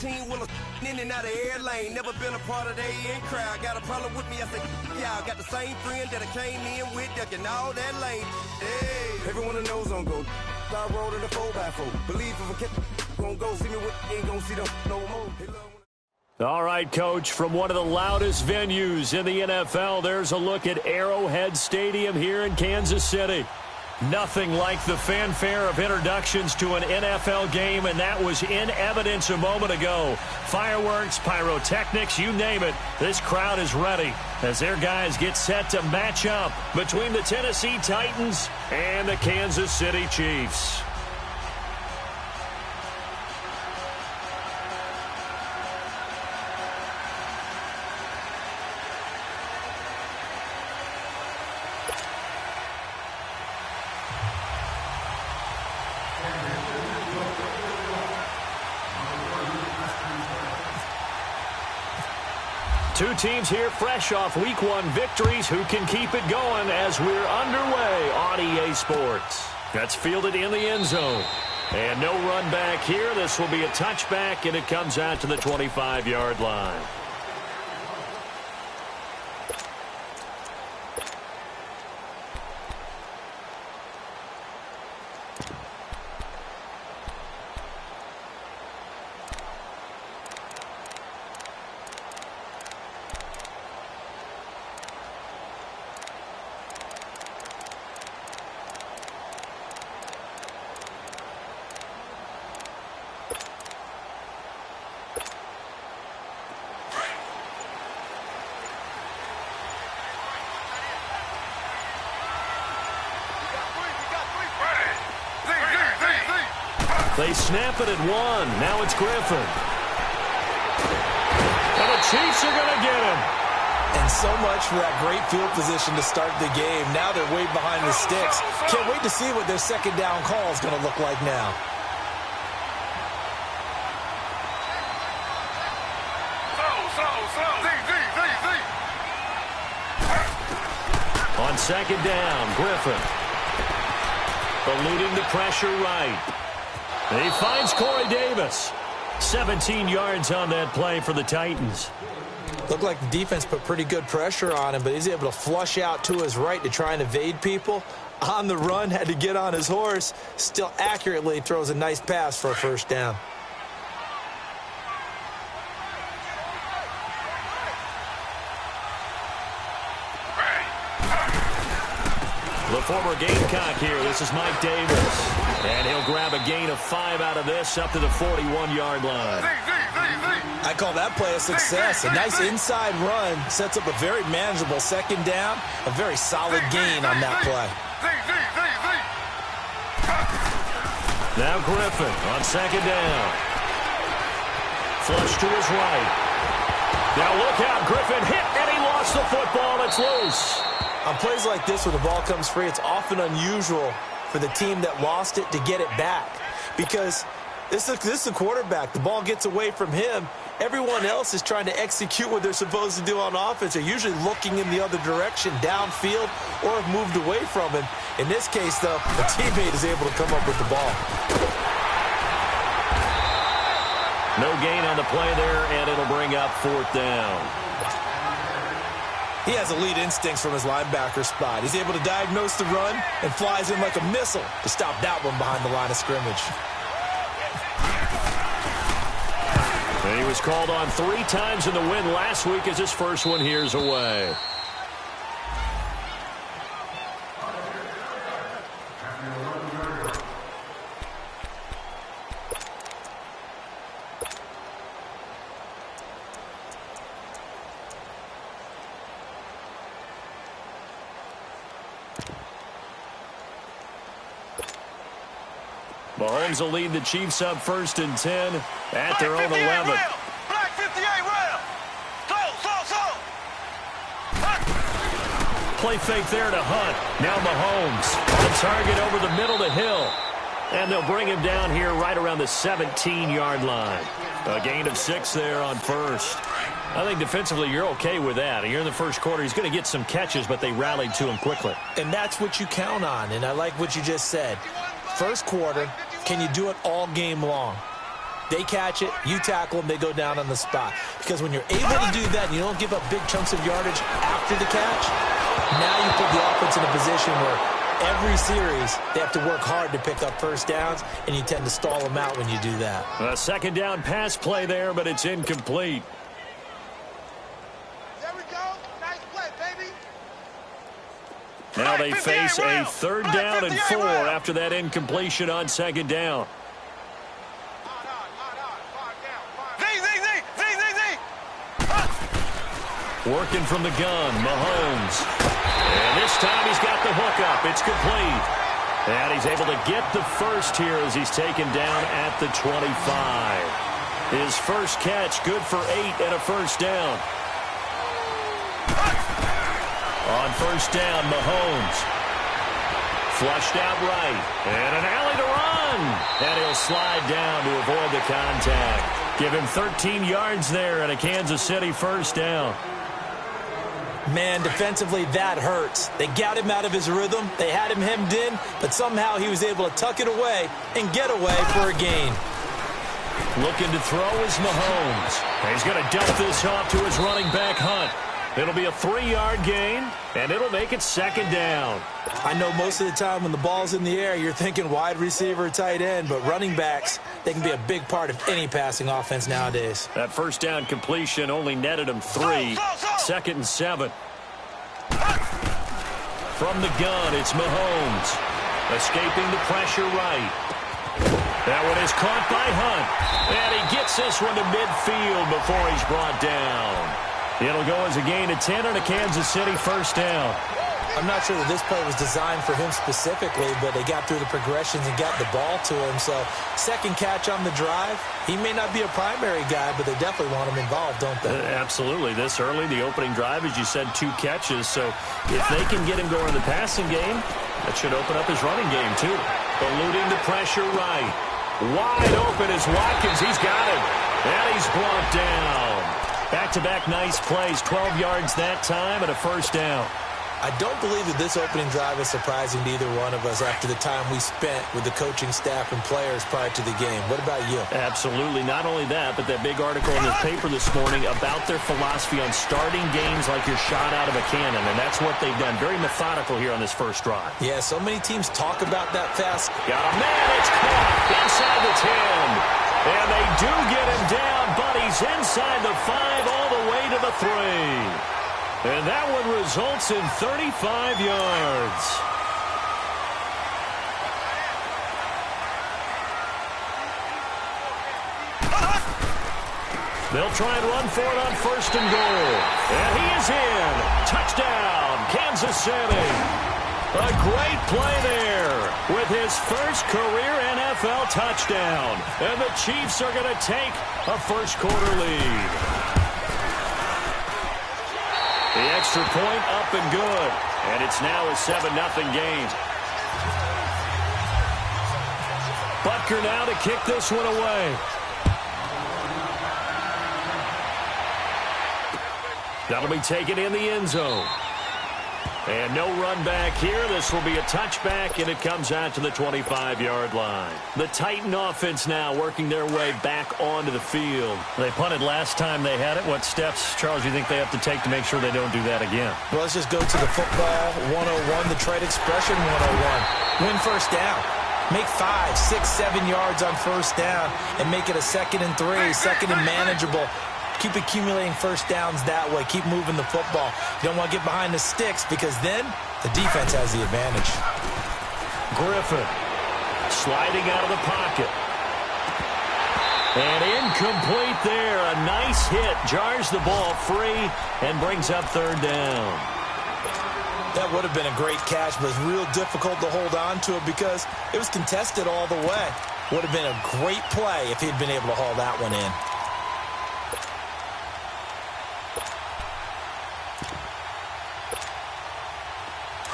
18-wheeler in and out of air lane. Never been a part of the in crowd. Got a problem with me, I say, y'all. Got the same friend that I came in with, ducking all that lane. Hey, everyone knows on go. I rolled in a 4x4. Believe if I kept gon' go see me with, ain't gon' see them no more. All right, Coach, from one of the loudest venues in the NFL, there's a look at Arrowhead Stadium here in Kansas City. Nothing like the fanfare of introductions to an NFL game, and that was in evidence a moment ago. Fireworks, pyrotechnics, you name it. This crowd is ready as their guys get set to match up between the Tennessee Titans and the Kansas City Chiefs. Two teams here fresh off Week 1 victories. Who can keep it going as we're underway on EA Sports? That's fielded in the end zone. And no run back here. This will be a touchback, and it comes out to the 25-yard line. They snap it at one. Now it's Griffin. And the Chiefs are going to get him. And so much for that great field position to start the game. Now they're way behind the sticks. Can't wait to see what their second down call is going to look like now. On second down, Griffin. Eluding the pressure right. He finds Corey Davis. 17 yards on that play for the Titans. Looked like the defense put pretty good pressure on him, but he's able to flush out to his right to try and evade people. On the run, had to get on his horse. Still accurately throws a nice pass for a first down. The former Gamecock here. This is Mike Davis. And he'll grab a gain of 5 out of this up to the 41-yard line. I call that play a success. A nice inside run sets up a very manageable second down. A very solid gain on that play. Now Griffin on second down. Flush to his right. Now look out. Griffin hit, and he lost the football. It's loose. On plays like this where the ball comes free, it's often unusual for the team that lost it to get it back. Because this is the quarterback. The ball gets away from him. Everyone else is trying to execute what they're supposed to do on offense. They're usually looking in the other direction, downfield, or have moved away from him. In this case, though, the teammate is able to come up with the ball. No gain on the play there, and it'll bring up fourth down. He has elite instincts from his linebacker spot. He's able to diagnose the run and flies in like a missile to stop that one behind the line of scrimmage. And he was called on 3 times in the win last week as his first one here's away. Mahomes will lead the Chiefs up 1st and 10 at their own 11. Black 58 rail. Close. Play fake there to Hunt. Now Mahomes on target over the middle to Hill. And they'll bring him down here right around the 17-yard line. A gain of 6 there on first. I think defensively you're okay with that. Here in the first quarter, he's going to get some catches, but they rallied to him quickly. And that's what you count on, and I like what you just said. First quarter, can you do it all game long? They catch it, you tackle them, they go down on the spot. Because when you're able to do that and you don't give up big chunks of yardage after the catch, now you put the offense in a position where every series they have to work hard to pick up first downs, and you tend to stall them out when you do that. A second down pass play there, but it's incomplete. There we go. Nice play, baby. Now they face a third down and 4 after that incompletion on second down. Working from the gun, Mahomes. And this time he's got the hookup. It's complete. And he's able to get the first here as he's taken down at the 25. His first catch, good for 8 and a first down. On first down, Mahomes. Flushed out right. And an alley to run. And he'll slide down to avoid the contact. Give him 13 yards there and a Kansas City first down. Man, defensively, that hurts. They got him out of his rhythm. They had him hemmed in, but somehow he was able to tuck it away and get away for a gain. Looking to throw is Mahomes. He's going to dump this off to his running back, Hunt. It'll be a 3-yard gain, and it'll make it second down. I know most of the time when the ball's in the air, you're thinking wide receiver, tight end, but running backs, they can be a big part of any passing offense nowadays. That first down completion only netted him 3. Second and 7. From the gun, it's Mahomes. Escaping the pressure right. That one is caught by Hunt. And he gets this one to midfield before he's brought down. It'll go as a gain of 10 and a Kansas City first down. I'm not sure that this play was designed for him specifically, but they got through the progressions and got the ball to him. So second catch on the drive. He may not be a primary guy, but they definitely want him involved, don't they? Absolutely. This early, the opening drive, as you said, 2 catches. So if they can get him going in the passing game, that should open up his running game too. Eluding the pressure right. Wide open is Watkins. He's got him. And he's brought down. Back-to-back nice plays. 12 yards that time and a first down. I don't believe that this opening drive is surprising to either one of us after the time we spent with the coaching staff and players prior to the game. What about you? Absolutely. Not only that, but that big article in the paper this morning about their philosophy on starting games like you're shot out of a cannon, and that's what they've done. Very methodical here on this first drive. Yeah, so many teams talk about that fast. Got a man. It's caught inside the 10. And they do get him down, but he's inside the 5 all the way to the 3. And that one results in 35 yards. They'll try and run for it on first and goal. And he is in. Touchdown, Kansas City. A great play there with his first career NFL touchdown. And the Chiefs are going to take a first-quarter lead. The extra point up and good. And it's now a 7-0 game. Butker now to kick this one away. That'll be taken in the end zone. And no run back here. This will be a touchback, and it comes out to the 25-yard line. The Titan offense now working their way back onto the field. They punted last time they had it. What steps, Charles, do you think they have to take to make sure they don't do that again? Well, let's just go to the football 101, the trade expression 101. Win first down. Make 5, 6, 7 yards on first down and make it a 2nd and 3, second and manageable. Keep accumulating first downs that way. Keep moving the football. You don't want to get behind the sticks because then the defense has the advantage. Griffin sliding out of the pocket. And incomplete there. A nice hit. Jars the ball free and brings up third down. That would have been a great catch, but it's real difficult to hold on to it because it was contested all the way. Would have been a great play if he'd been able to haul that one in.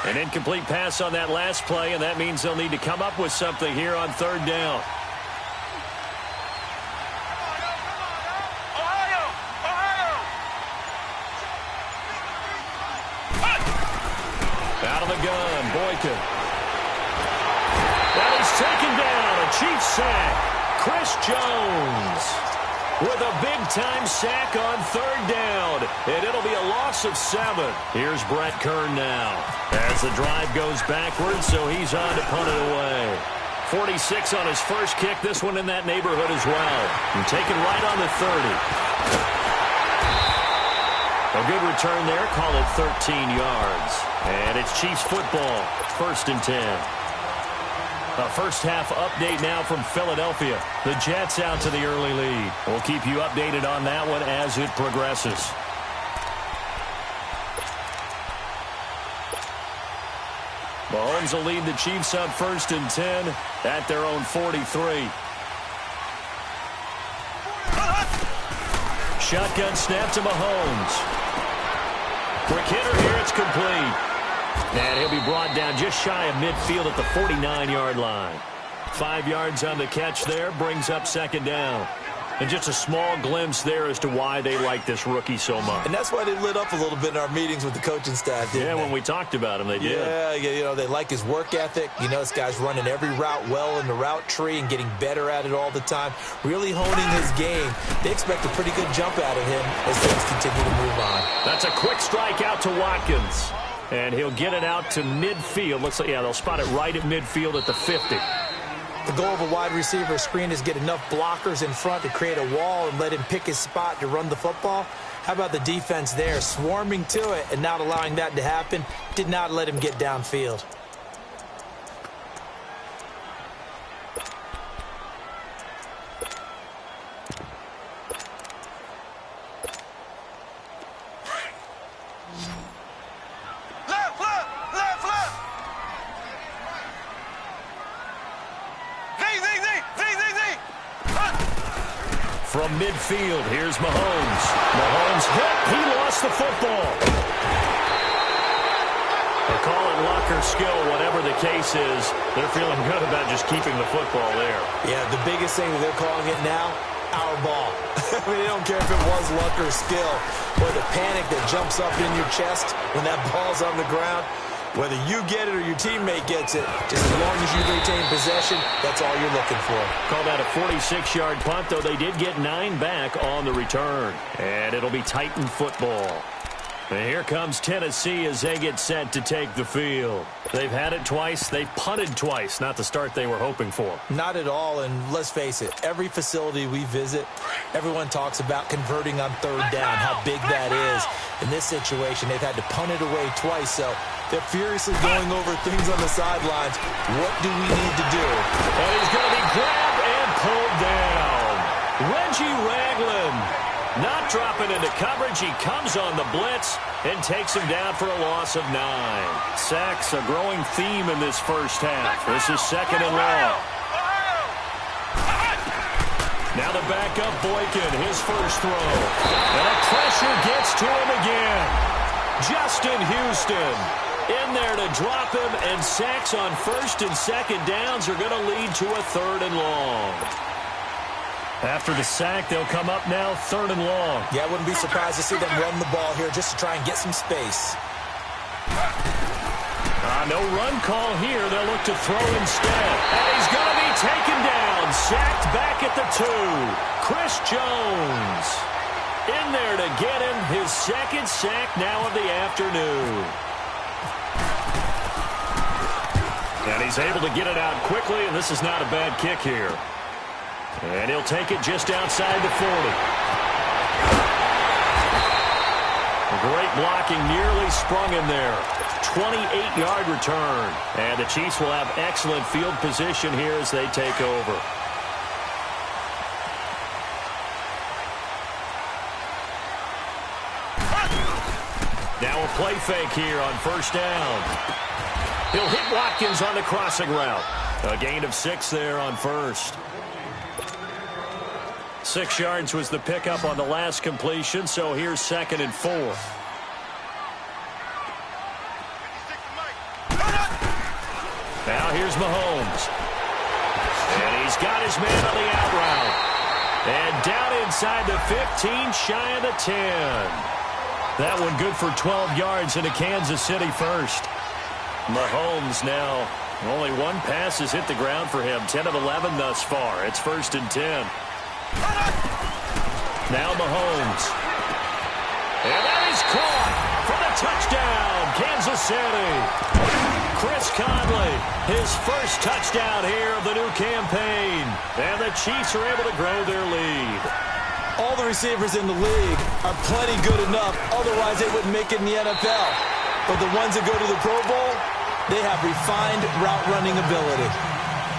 An incomplete pass on that last play, and that means they'll need to come up with something here on third down. Out of the gun, Boykin. And he's taken down. A Chiefs sack. Chris Jones with a big-time sack on third down, and it'll be a loss of 7. Here's Brett Kern now as the drive goes backwards, so he's on to punt it away. 46 on his first kick, this one in that neighborhood as well. And taken right on the 30. A good return there, call it 13 yards. And it's Chiefs football, 1st and 10. A first-half update now from Philadelphia. The Jets out to the early lead. We'll keep you updated on that one as it progresses. Mahomes will lead the Chiefs up 1st and 10 at their own 43. Shotgun snap to Mahomes. Quick hitter here, it's complete. And he'll be brought down just shy of midfield at the 49-yard line. 5 yards on the catch there, brings up 2nd down. And just a small glimpse there as to why they like this rookie so much. And that's why they lit up a little bit in our meetings with the coaching staff, didn't they? When we talked about him, they did. Yeah, you know, they like his work ethic. You know, this guy's running every route well in the route tree and getting better at it all the time. Really honing his game. They expect a pretty good jump out of him as things continue to move on. That's a quick strike out to Watkins. And he'll get it out to midfield. Looks like, yeah, they'll spot it right at midfield at the 50. The goal of a wide receiver screen is get enough blockers in front to create a wall and let him pick his spot to run the football. How about the defense there, swarming to it and not allowing that to happen? Did not let him get downfield. From midfield, here's Mahomes. Mahomes hit. He lost the football. They call it luck or skill, whatever the case is. They're feeling good about just keeping the football there. Yeah, the biggest thing that they're calling it now, our ball. I mean, they don't care if it was luck or skill or the panic that jumps up in your chest when that ball's on the ground. Whether you get it or your teammate gets it, just as long as you retain possession, that's all you're looking for. Call that a 46-yard punt, though they did get 9 back on the return. And it'll be Titan football. And here comes Tennessee as they get set to take the field. They've had it twice. They've punted twice. Not the start they were hoping for. Not at all, and let's face it, every facility we visit, everyone talks about converting on 3rd down, how big that is. In this situation, they've had to punt it away twice, so they're furiously going over things on the sidelines. What do we need to do? And he's going to be grabbed and pulled down. Reggie Ragland not dropping into coverage. He comes on the blitz and takes him down for a loss of 9. Sacks, a growing theme in this first half. This is 2nd and long. Now the backup Boykin, his first throw. And the pressure gets to him again. Justin Houston in there to drop him, and sacks on 1st and 2nd downs are going to lead to a 3rd and long. After the sack, they'll come up now 3rd and long. Yeah, I wouldn't be surprised to see them run the ball here just to try and get some space. No run call here. They'll look to throw instead. And he's going to be taken down. Sacked back at the 2. Chris Jones in there to get him his 2nd sack now of the afternoon. And he's able to get it out quickly, and this is not a bad kick here. And he'll take it just outside the 40. Great blocking, nearly sprung him there. 28-yard return. And the Chiefs will have excellent field position here as they take over. Now a play fake here on 1st down. He'll hit Watkins on the crossing route. A gain of 6 there on 1st. 6 yards was the pickup on the last completion, so here's 2nd and 4. Now here's Mahomes. And he's got his man on the out route. And down inside the 15, shy of the 10. That one good for 12 yards into Kansas City first. Mahomes now Only one pass has hit the ground for him. 10 of 11 thus far. It's 1st and 10. Now Mahomes. And that is caught for the touchdown, Kansas City. Chris Conley, his first touchdown here of the new campaign. And the Chiefs are able to grow their lead. All the receivers in the league are plenty good enough. Otherwise, they wouldn't make it in the NFL. But the ones that go to the Pro Bowl, they have refined route running ability.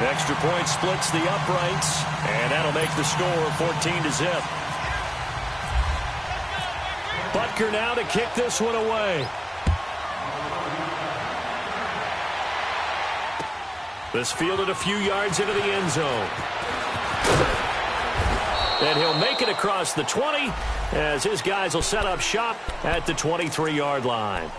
Extra point splits the uprights, and that'll make the score 14-0. Butker now to kick this one away. This fielded a few yards into the end zone. And he'll make it across the 20 as his guys will set up shop at the 23-yard line.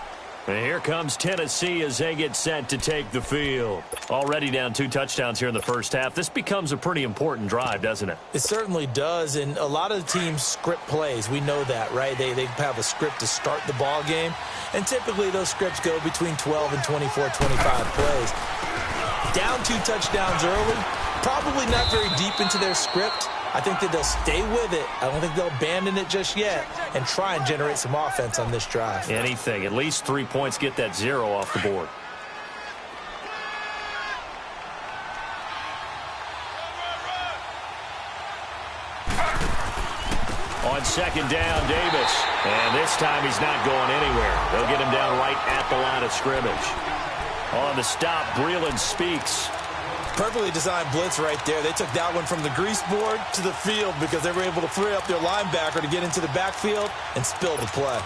And here comes Tennessee as they get set to take the field. Already down 2 touchdowns here in the first half. This becomes a pretty important drive, doesn't it? It certainly does, and a lot of the teams script plays. We know that, right? They have a script to start the ball game, and typically those scripts go between 12 and 24, 25 plays. Down 2 touchdowns early, probably not very deep into their script. I think that they'll stay with it. I don't think they'll abandon it just yet and try and generate some offense on this drive. Anything. At least 3 points, get that 0 off the board. On 2nd down, Davis. And this time he's not going anywhere. They'll get him down right at the line of scrimmage. On the stop, Breeland Speaks. Perfectly designed blitz right there. They took that one from the grease board to the field because they were able to free up their linebacker to get into the backfield and spill the play.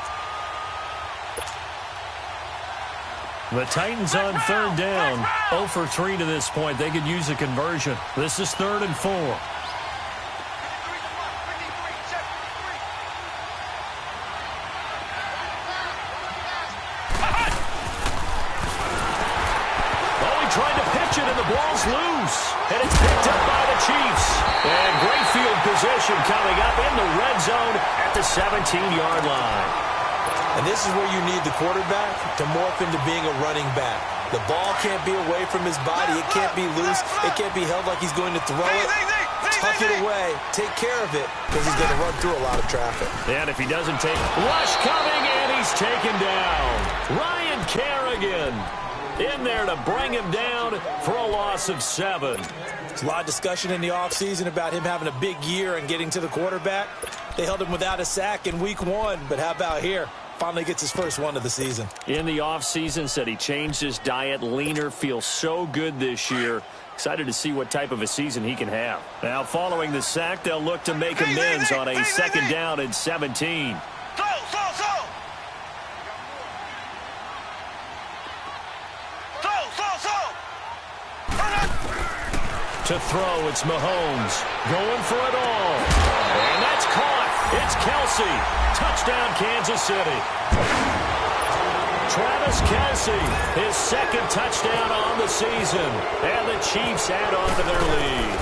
The Titans on 3rd down. 0 for 3 to this point. They could use a conversion. This is 3rd and 4. And the ball's loose. And it's picked up by the Chiefs. And great field position coming up in the red zone at the 17-yard line. And this is where you need the quarterback to morph into being a running back. The ball can't be away from his body. It can't be loose. It can't be held like he's going to throw it. Tuck it away. Take care of it because he's going to run through a lot of traffic. And if he doesn't take... Rush coming, and he's taken down. Ryan Kerrigan in there to bring him down for a loss of 7. There's a lot of discussion in the offseason about him having a big year and getting to the quarterback. They held him without a sack in week 1, but how about here? Finally gets his first one of the season. In the offseason, said he changed his diet, leaner, feels so good this year. Excited to see what type of a season he can have. Now, following the sack, they'll look to make amends on a 2nd down and 17. To throw, it's Mahomes going for it all. And that's caught. It's Kelsey. Touchdown, Kansas City. Travis Kelsey, his 2nd touchdown on the season. And the Chiefs add on to their lead.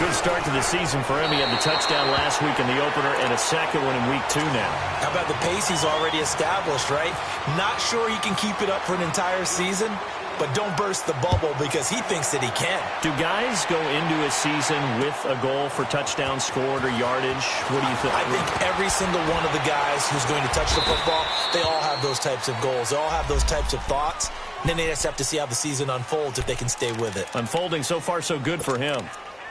Good start to the season for him. He had the touchdown last week in the opener and a 2nd one in week 2 now. How about the pace he's already established, right? Not sure he can keep it up for an entire season, but don't burst the bubble because he thinks that he can. Do guys go into a season with a goal for touchdowns scored or yardage? What do you think? I think every single one of the guys who's going to touch the football, they all have those types of goals. They all have those types of thoughts. And then they just have to see how the season unfolds if they can stay with it. Unfolding so far so good for him.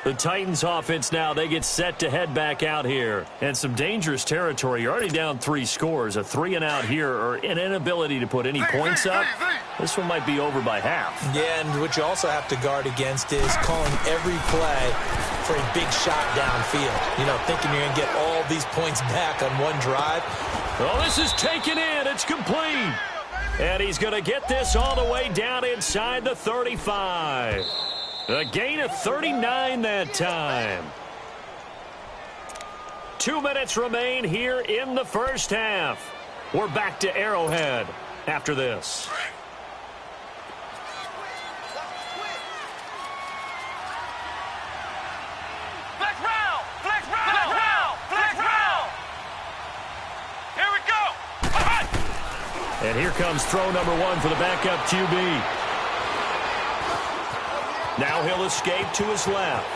The Titans offense now, they get set to head back out here. And some dangerous territory. You're already down 3 scores. A 3-and-out here or an inability to put any points up. This one might be over by half. Yeah, and what you also have to guard against is calling every play for a big shot downfield. You know, thinking you're going to get all these points back on one drive. Well, this is taken in. It's complete. And he's going to get this all the way down inside the 35. A gain of 39 that time. 2 minutes remain here in the first half. We're back to Arrowhead after this. And here comes throw number 1 for the backup QB. Now he'll escape to his left.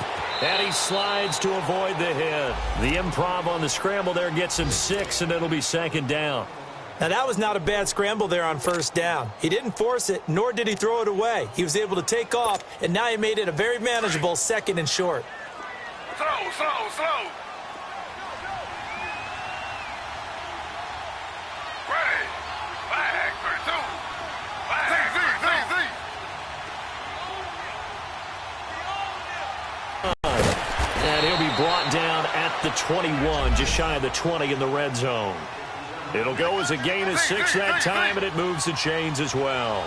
And he slides to avoid the hit. The improv on the scramble there gets him 6, and it'll be second down. Now, that was not a bad scramble there on first down. He didn't force it, nor did he throw it away. He was able to take off, and now he made it a very manageable 2nd and short. Slow. Ready. Flag 32. And he'll be brought down at the 21, just shy of the 20 in the red zone. It'll go as a gain of 6 that time, and it moves the chains as well.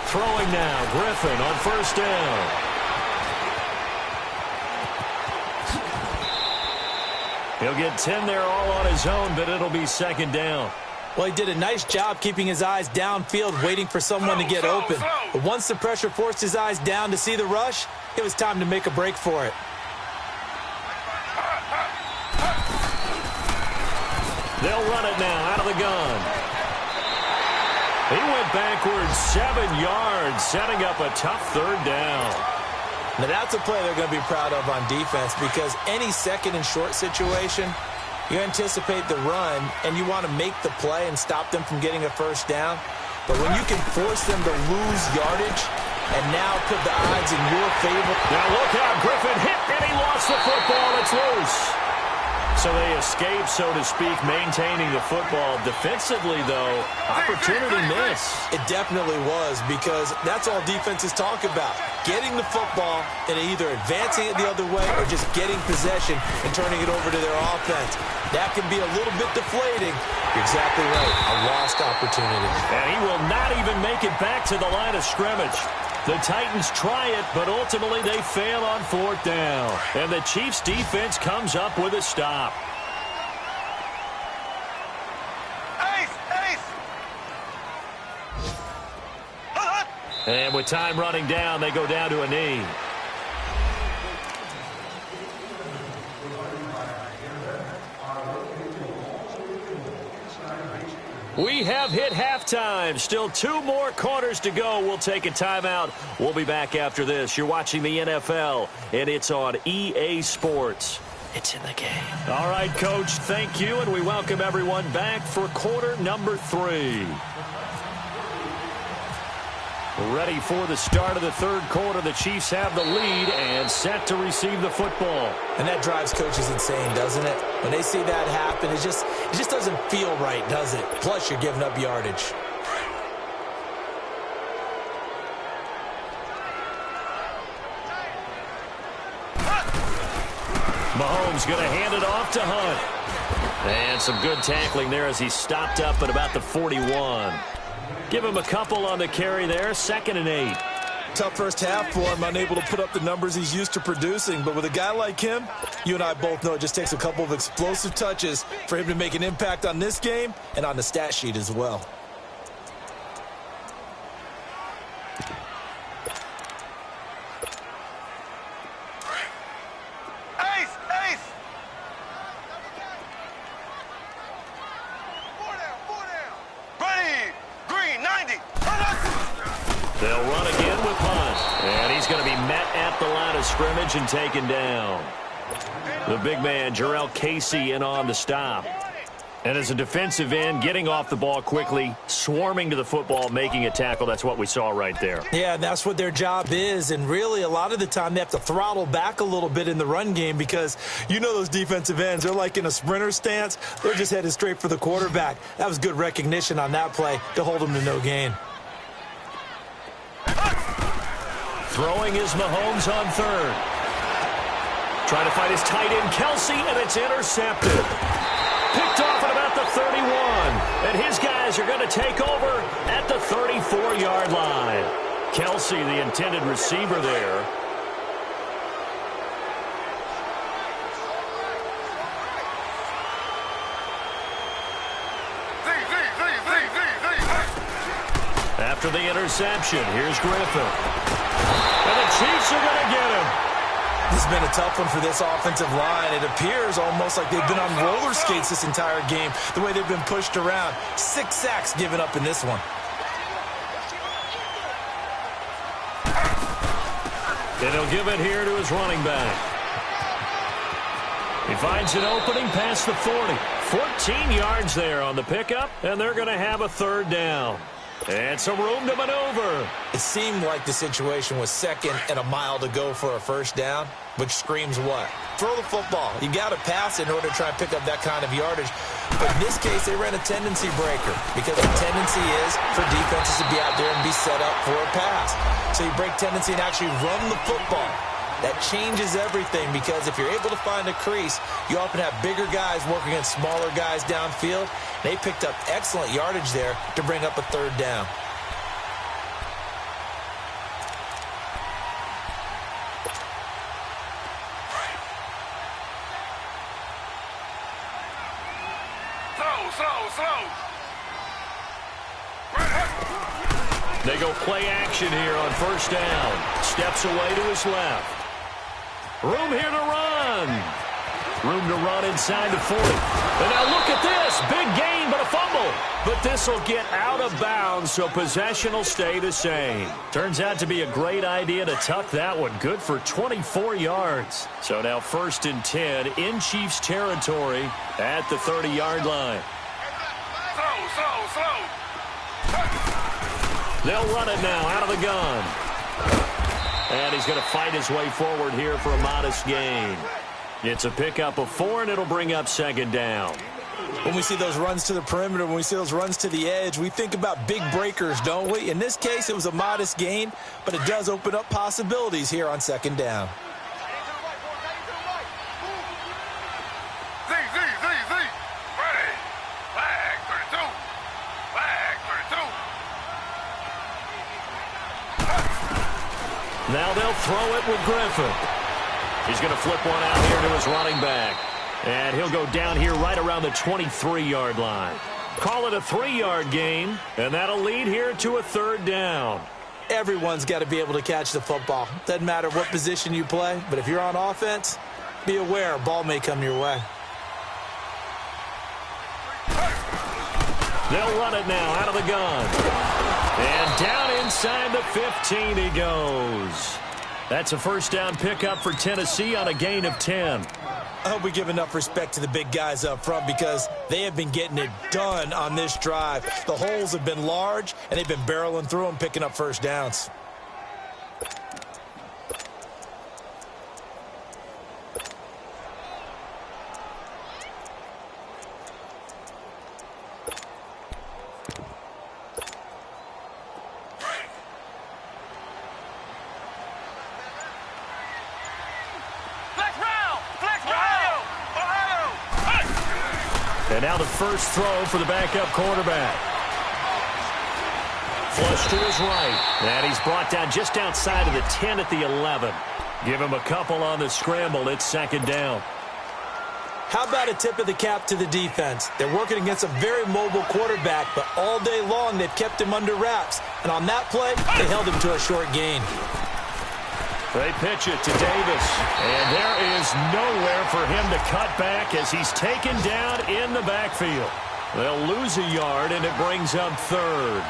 Throwing now, Griffin on first down. He'll get 10 there all on his own, but it'll be second down. Well, he did a nice job keeping his eyes downfield, waiting for someone to get open. But once the pressure forced his eyes down to see the rush, it was time to make a break for it. They'll run it now out of the gun. He went backwards 7 yards, setting up a tough third down. Now, that's a play they're going to be proud of on defense, because any 2nd and short situation, you anticipate the run, and you want to make the play and stop them from getting a first down. But when you can force them to lose yardage and now put the odds in your favor. Now look out, Griffin hit, and he lost the football. It's loose. So they escape, so to speak, maintaining the football. Defensively, though, opportunity miss. It definitely was, because that's all defenses talk about. Getting the football and either advancing it the other way or just getting possession and turning it over to their offense. That can be a little bit deflating. You're exactly right. A lost opportunity. And he will not even make it back to the line of scrimmage. The Titans try it, but ultimately they fail on 4th down. And the Chiefs' defense comes up with a stop. And with time running down, they go down to a knee. We have hit halftime. Still 2 more quarters to go. We'll take a timeout. We'll be back after this. You're watching the NFL, and it's on EA Sports. It's in the game. All right, Coach, thank you, and we welcome everyone back for quarter number 3. Ready for the start of the 3rd quarter. The Chiefs have the lead and set to receive the football. And that drives coaches insane, doesn't it? When they see that happen, it just doesn't feel right, does it? Plus, you're giving up yardage. Mahomes going to hand it off to Hunt. And some good tackling there as he stopped up at about the 41. Give him a couple on the carry there, 2nd and 8. Tough first half for him, unable to put up the numbers he's used to producing. But with a guy like him, you and I both know it just takes a couple of explosive touches for him to make an impact on this game and on the stat sheet as well. They'll run again with Hunt. And he's going to be met at the line of scrimmage and taken down. The big man, Jarrell Casey, in on the stop. And as a defensive end, getting off the ball quickly, swarming to the football, making a tackle. That's what we saw right there. Yeah, that's what their job is. And really, a lot of the time, they have to throttle back a little bit in the run game because you know those defensive ends, they're like in a sprinter stance. They're just headed straight for the quarterback. That was good recognition on that play to hold them to no gain. Throwing is Mahomes on 3rd. Trying to find his tight end, Kelsey, and it's intercepted. Picked off at about the 31. And his guys are going to take over at the 34-yard line. Kelsey, the intended receiver there. After the interception, here's Griffin. And the Chiefs are going to get him. This has been a tough one for this offensive line. It appears almost like they've been on roller skates this entire game, the way they've been pushed around. 6 sacks given up in this one. And he'll give it here to his running back. He finds an opening past the 40. 14 yards there on the pickup, and they're going to have a third down. And some room to maneuver. It seemed like the situation was second and a mile to go for a first down, which screams what? Throw the football. You got to pass in order to try and pick up that kind of yardage. But in this case, they ran a tendency breaker because the tendency is for defenses to be out there and be set up for a pass. So you break tendency and actually run the football. That changes everything because if you're able to find a crease, you often have bigger guys working against smaller guys downfield. They picked up excellent yardage there to bring up a third down. Slow. They go play action here on first down. Steps away to his left. Room here to run. Room to run inside the 40. And now look at this. Big gain, but a fumble. But this will get out of bounds, so possession will stay the same. Turns out to be a great idea to tuck that one. Good for 24 yards. So now 1st and 10 in Chiefs territory at the 30-yard line. Slow. They'll run it now out of the gun. And he's going to fight his way forward here for a modest gain. It's a pickup of 4, and it'll bring up 2nd down. When we see those runs to the perimeter, when we see those runs to the edge, we think about big breakers, don't we? In this case, it was a modest gain, but it does open up possibilities here on 2nd down. Ready. Flag 32. Flag 32. Now they'll throw it with Griffin. He's going to flip one out here to his running back. And he'll go down here right around the 23-yard line. Call it a 3-yard gain, and that'll lead here to a 3rd down. Everyone's got to be able to catch the football. Doesn't matter what position you play, but if you're on offense, be aware a ball may come your way. They'll run it now out of the gun. And down inside the 15 he goes. That's a 1st down pickup for Tennessee on a gain of 10. I hope we give enough respect to the big guys up front because they have been getting it done on this drive. The holes have been large, and they've been barreling through them, picking up 1st downs. And now the first throw for the backup quarterback. Flush to his right. And he's brought down just outside of the 10 at the 11. Give him a couple on the scramble. It's 2nd down. How about a tip of the cap to the defense? They're working against a very mobile quarterback, but all day long they've kept him under wraps. And on that play, they held him to a short gain. They pitch it to Davis, and there is nowhere for him to cut back as he's taken down in the backfield. They'll lose a yard, and it brings up 3rd.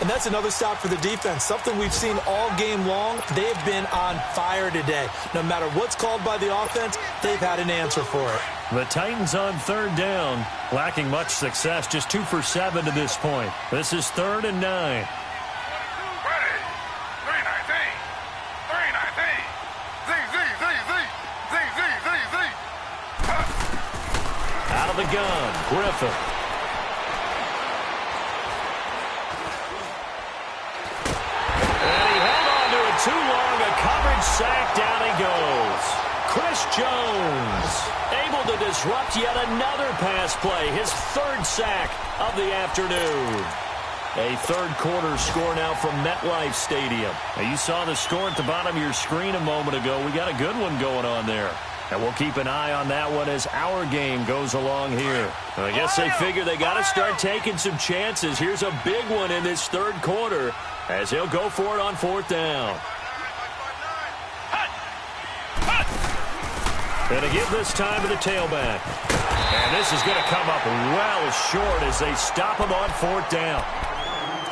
And that's another stop for the defense, something we've seen all game long. They've been on fire today. No matter what's called by the offense, they've had an answer for it. The Titans on 3rd down, lacking much success, just 2 for 7 to this point. This is 3rd and 9. Out of the gun, Griffin. And he held on to it too long. A coverage sack. Down he goes. Chris Jones able to disrupt yet another pass play. His 3rd sack of the afternoon. A 3rd quarter score now from MetLife Stadium. Now you saw the score at the bottom of your screen a moment ago. We got a good one going on there. And we'll keep an eye on that one as our game goes along here. I guess they figure they got to start taking some chances. Here's a big one in this 3rd quarter as he'll go for it on 4th down. And to give this time to the tailback. And this is going to come up well short as they stop him on 4th down.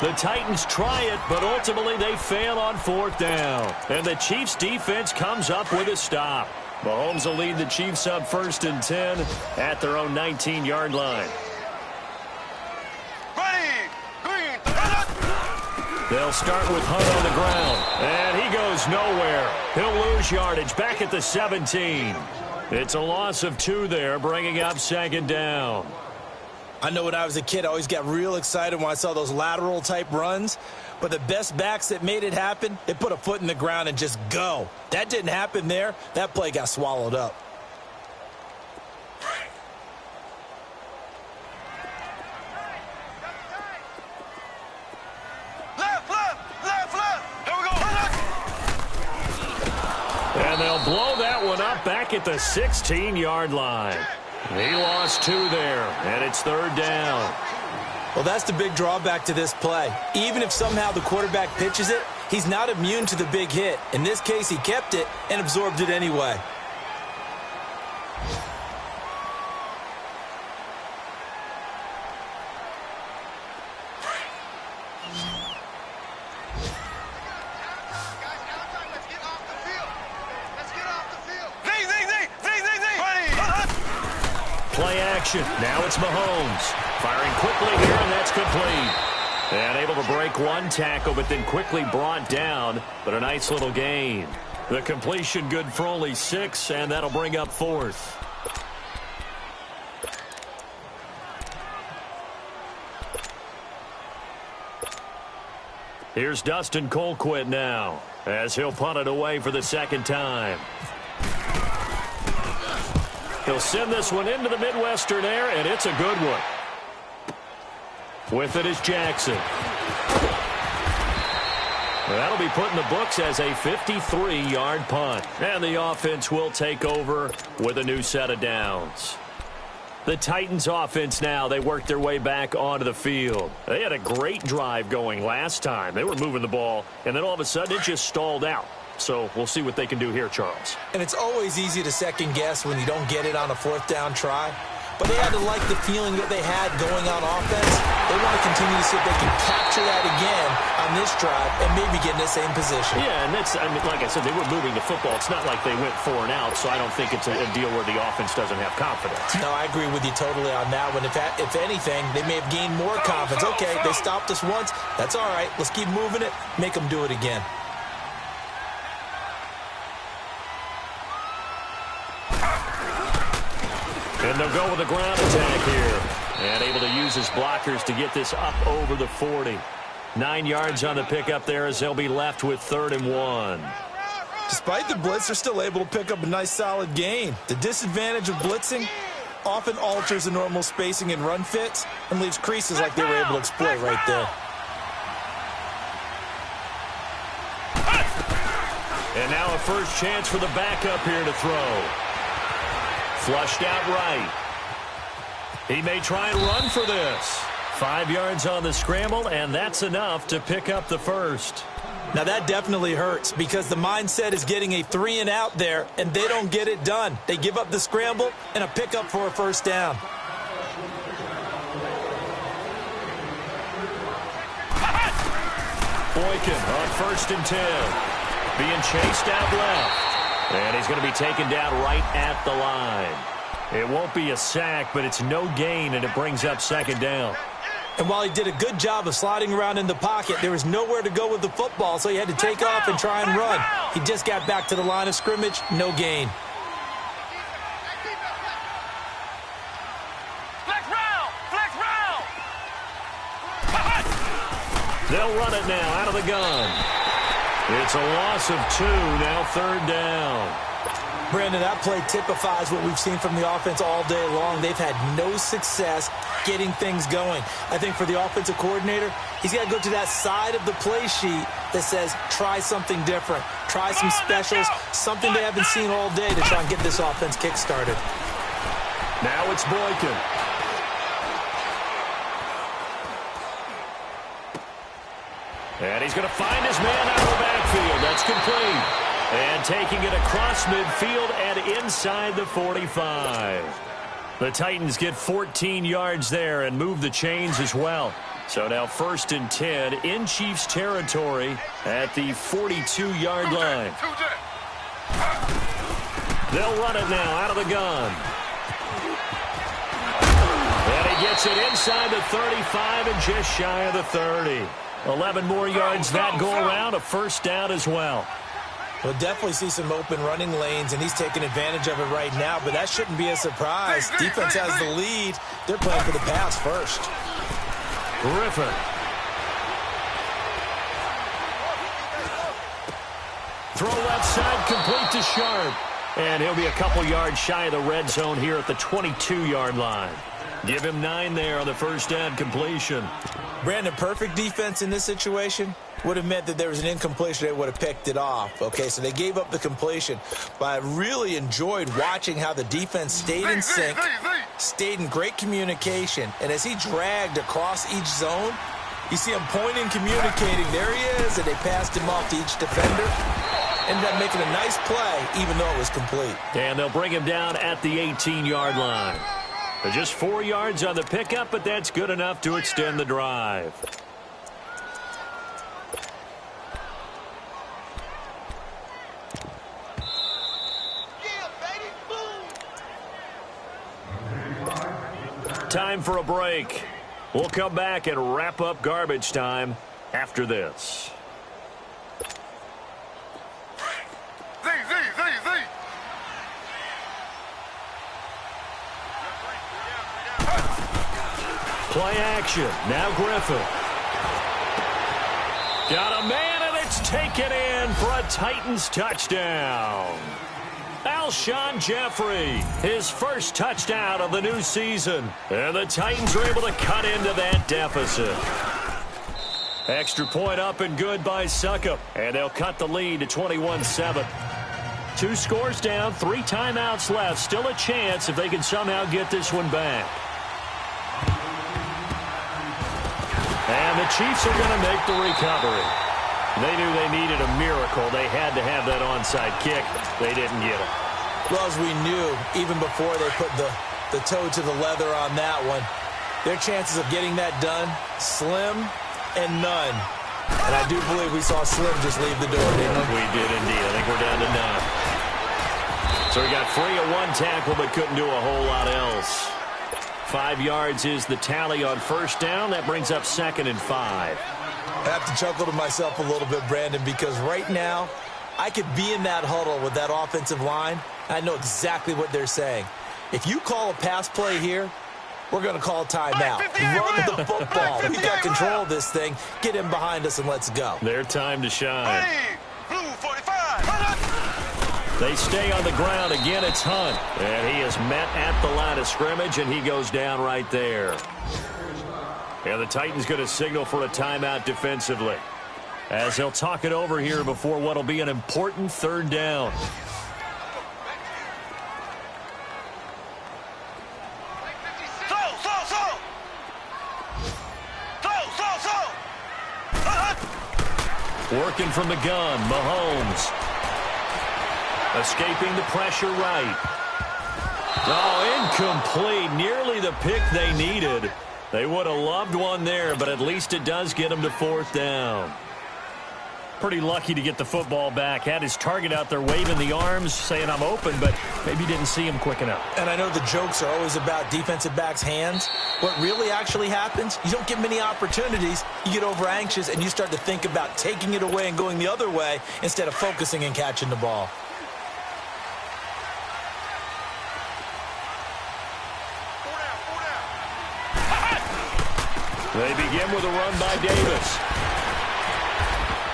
The Titans try it, but ultimately they fail on 4th down. And the Chiefs defense comes up with a stop. Mahomes will lead the Chiefs up 1st and 10 at their own 19-yard line. They'll start with Hunt on the ground. And he goes nowhere. He'll lose yardage back at the 17. It's a loss of 2 there, bringing up 2nd down. I know when I was a kid, I always got real excited when I saw those lateral-type runs. But the best backs that made it happen, they put a foot in the ground and just go. That didn't happen there. That play got swallowed up. And they'll blow that one up back at the 16-yard line. He lost 2 there, and it's 3rd down. Well, that's the big drawback to this play. Even if somehow the quarterback pitches it, he's not immune to the big hit. In this case, he kept it and absorbed it anyway. Play action. Now it's Mahomes. Firing quickly here, and that's complete. And able to break 1 tackle, but then quickly brought down. But a nice little gain. The completion good for only 6, and that'll bring up 4th. Here's Dustin Colquitt now, as he'll punt it away for the 2nd time. He'll send this one into the Midwestern air, and it's a good one. With it is Jackson. That'll be put in the books as a 53-yard punt. And the offense will take over with a new set of downs. The Titans offense now, they work their way back onto the field. They had a great drive going last time. They were moving the ball, and then all of a sudden it just stalled out. So we'll see what they can do here, Charles. And it's always easy to second guess when you don't get it on a 4th down try. But they had to like the feeling that they had going on offense. They want to continue to see if they can capture that again on this drive and maybe get in the same position. Yeah, and that's, I mean, like I said, they were moving the football. It's not like they went 4 and out, so I don't think it's a deal where the offense doesn't have confidence. No, I agree with you totally on that one. If anything, they may have gained more confidence. Okay, they stopped us once. That's all right. Let's keep moving it. Make them do it again. And they'll go with a ground attack here. And able to use his blockers to get this up over the 40. 9 yards on the pickup there as they'll be left with 3rd and 1. Despite the blitz, they're still able to pick up a nice solid gain. The disadvantage of blitzing often alters the normal spacing and run fits and leaves creases like they were able to exploit right there. And now a first chance for the backup here to throw. Flushed out right. He may try and run for this. 5 yards on the scramble, and that's enough to pick up the first. Now that definitely hurts because the mindset is getting a 3 and out there, and they don't get it done. They give up the scramble and a pickup for a first down. Boykin on 1st and 10. Being chased out left. And he's going to be taken down right at the line. It won't be a sack, but it's no gain, and it brings up 2nd down. And while he did a good job of sliding around in the pocket, there was nowhere to go with the football, so he had to take off and try and run. He just got back to the line of scrimmage, no gain. They'll run it now out of the gun. It's a loss of 2, now 3rd down. Brandon, that play typifies what we've seen from the offense all day long. They've had no success getting things going. I think for the offensive coordinator, he's got to go to that side of the play sheet that says try something different, try some specials, something they haven't seen all day to try and get this offense kick-started. Now it's Boykin. And he's going to find his man out of the backfield. That's complete. And And taking it across midfield and inside the 45. The Titans get 14 yards there and move the chains as well. So now 1st and 10 in Chiefs territory at the 42-yard line. They'll run it now out of the gun. And he gets it inside the 35 and just shy of the 30. 11 more yards that go around, a 1st down as well. We'll definitely see some open running lanes, and he's taking advantage of it right now, but that shouldn't be a surprise. Defense has the lead. They're playing for the pass first. Griffin. Throw left side, complete to Sharp. And he'll be a couple yards shy of the red zone here at the 22-yard line. Give him 9 there on the 1st down completion. Brandon, perfect defense in this situation would have meant that there was an incompletion. They would have picked it off. Okay, so they gave up the completion. But I really enjoyed watching how the defense stayed in sync, stayed in great communication. And as he dragged across each zone, you see him pointing, communicating. There he is, and they passed him off to each defender. Ended up making a nice play, even though it was complete. And they'll bring him down at the 18-yard line. Just 4 yards on the pickup, but that's good enough to extend the drive. Time for a break. We'll come back and wrap up garbage time after this. Play action. Now Griffin. Got a man, and it's taken in for a Titans touchdown. Alshon Jeffrey, his first touchdown of the new season. And the Titans are able to cut into that deficit. Extra point up and good by Succop. And they'll cut the lead to 21-7. 2 scores down, 3 timeouts left. Still a chance if they can somehow get this one back. And the Chiefs are going to make the recovery. They knew they needed a miracle. They had to have that onside kick. They didn't get it. Well, as we knew, even before they put the toe to the leather on that one, their chances of getting that done, slim and none. And I do believe we saw Slim just leave the door, didn't we? We did indeed. I think we're down to none. So we got free of 1 tackle, but couldn't do a whole lot else. 5 yards is the tally on 1st down. That brings up 2nd and 5. I have to chuckle to myself a little bit, Brandon, because right now I could be in that huddle with that offensive line. I know exactly what they're saying. If you call a pass play here, we're going to call timeout. Run the football. We got control of this thing. Get him behind us and let's go. Their time to shine. They stay on the ground. Again, it's Hunt. And he is met at the line of scrimmage, and he goes down right there. And the Titans going to signal for a timeout defensively, as they'll talk it over here before what will be an important 3rd down. Working from the gun, Mahomes. Escaping the pressure right. Oh, incomplete. Nearly the pick they needed. They would have loved one there, but at least it does get them to 4th down. Pretty lucky to get the football back. Had his target out there waving the arms, saying I'm open, but maybe didn't see him quick enough. And I know the jokes are always about defensive backs' hands. What really actually happens, you don't get many opportunities. You get over anxious, and you start to think about taking it away and going the other way instead of focusing and catching the ball. They begin with a run by Davis.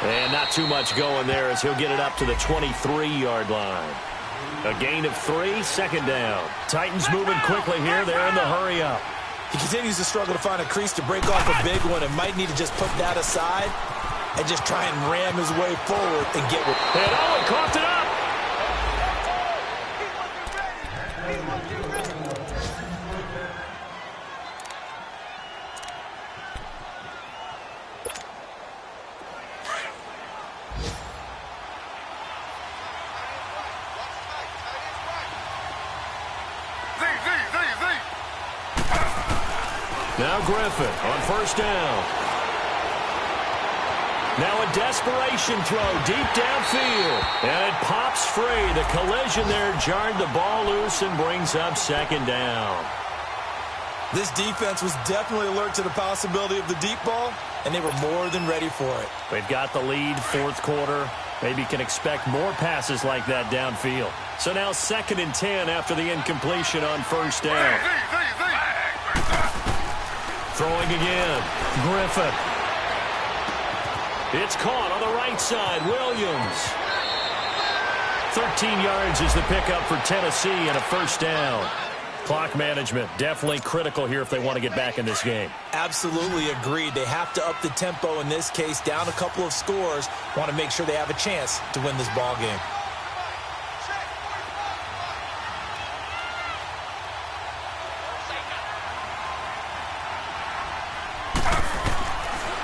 And not too much going there as he'll get it up to the 23-yard line. A gain of 3, 2nd down. Titans moving quickly here. They're in the hurry-up. He continues to struggle to find a crease to break off a big one and might need to just put that aside and just try and ram his way forward and get with it. And Owen coughed it up. Now Griffin on first down. Now a desperation throw deep downfield. And it pops free. The collision there jarred the ball loose and brings up second down. This defense was definitely alert to the possibility of the deep ball, and they were more than ready for it. They've got the lead, fourth quarter. Maybe can expect more passes like that downfield. So now 2nd and 10 after the incompletion on first down. Throwing again. Griffin. It's caught on the right side. Williams. 13 yards is the pickup for Tennessee and a first down. Clock management definitely critical here if they want to get back in this game. Absolutely agreed. They have to up the tempo in this case, down a couple of scores. Want to make sure they have a chance to win this ball game.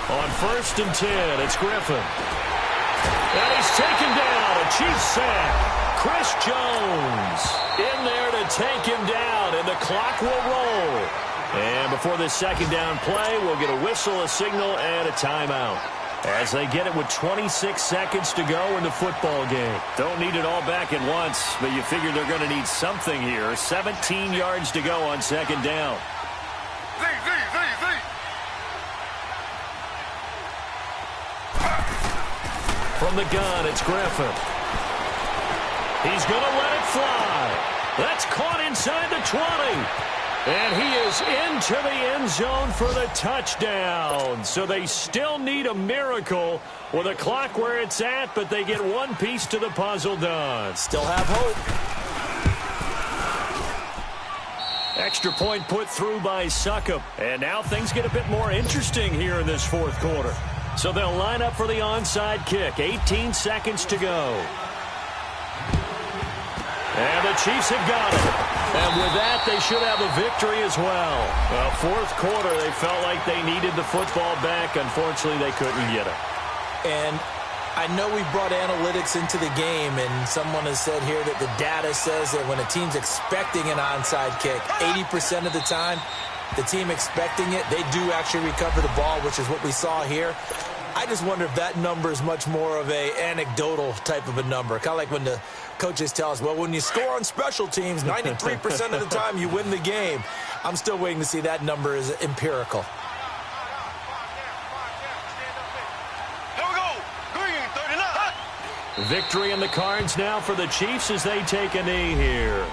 On 1st and 10, it's Griffin. And he's taken down. A Chiefs sack. Chris Jones in there to take him down, and the clock will roll. And before this second down play, we'll get a whistle, a signal, and a timeout. As they get it with 26 seconds to go in the football game. Don't need it all back at once, but you figure they're going to need something here. 17 yards to go on second down. From the gun, it's Griffin. He's going to let it fly. That's caught inside the 20. And he is into the end zone for the touchdown. So they still need a miracle with a clock where it's at, but they get one piece to the puzzle done. Still have hope. Extra point put through by Succop. And now things get a bit more interesting here in this fourth quarter. So they'll line up for the onside kick. 18 seconds to go. And the Chiefs have got it. And with that, they should have a victory as well. Fourth quarter, they felt like they needed the football back. Unfortunately, they couldn't get it. And I know we brought analytics into the game, and someone has said here that the data says that when a team's expecting an onside kick, 80% of the time, the team expecting it, they do actually recover the ball, which is what we saw here. I just wonder if that number is much more of a anecdotal type of a number. Kind of like when the coaches tell us, well, when you score on special teams, 93% of the time you win the game. I'm still waiting to see that number is empirical. Here we go. Green 39. Victory in the cards now for the Chiefs as they take a knee here.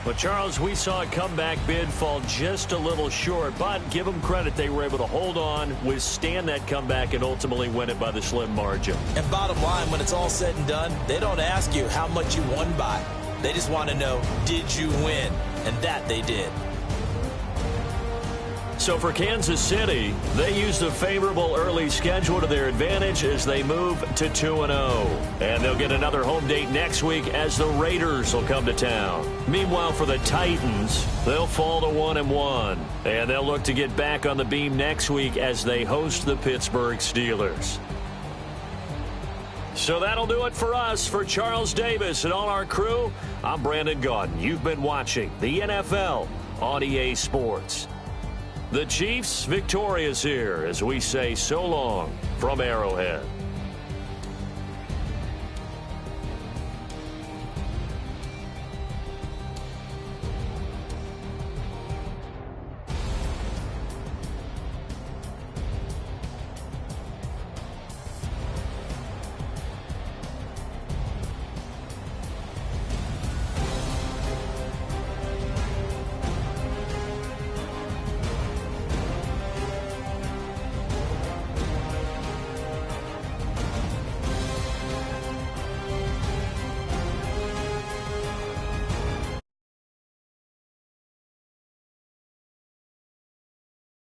But, Charles, we saw a comeback bid fall just a little short, but give them credit. They were able to hold on, withstand that comeback, and ultimately win it by the slim margin. And bottom line, when it's all said and done, they don't ask you how much you won by. They just want to know, did you win? And that they did. So for Kansas City, they used a favorable early schedule to their advantage as they move to 2-0. And they'll get another home date next week as the Raiders will come to town. Meanwhile, for the Titans, they'll fall to 1-1. And they'll look to get back on the beam next week as they host the Pittsburgh Steelers. So that'll do it for us. For Charles Davis and all our crew, I'm Brandon Gaudin. You've been watching the NFL on EA Sports. The Chiefs victorious here as we say so long from Arrowhead.